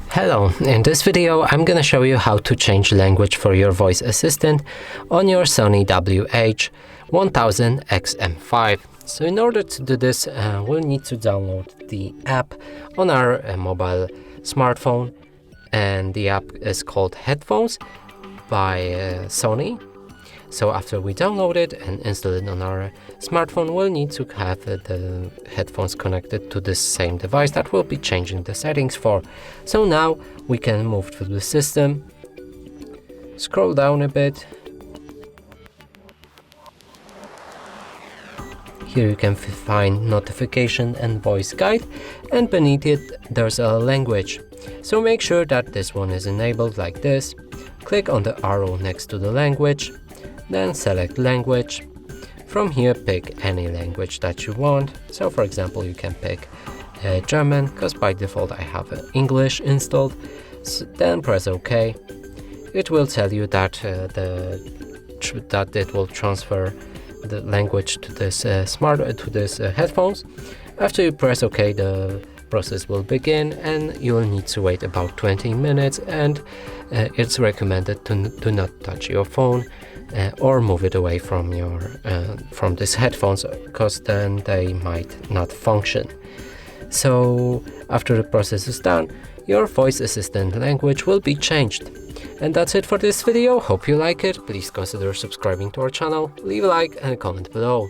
Hello, in this video I'm gonna show you how to change language for your voice assistant on your Sony WH-1000XM5. So in order to do this, we'll need to download the app on our mobile smartphone, and the app is called Headphones by Sony. So after we download it and install it on our smartphone, we'll need to have the headphones connected to this same device that we'll be changing the settings for. So now we can move to the system, scroll down a bit. Here you can find notification and voice guide, and beneath it there's a language. So make sure that this one is enabled like this. Click on the arrow next to the language, then select language. From here pick any language that you want. So for example you can pick German, because by default I have English installed. So then press OK. It will tell you that it will transfer the language to this headphones. After you press OK, the process will begin, and you will need to wait about 20 minutes, and it's recommended to not touch your phone or move it away from this headphones, because then they might not function. So after the process is done, your voice assistant language will be changed. And that's it for this video. Hope you like it. Please consider subscribing to our channel, leave a like and a comment below.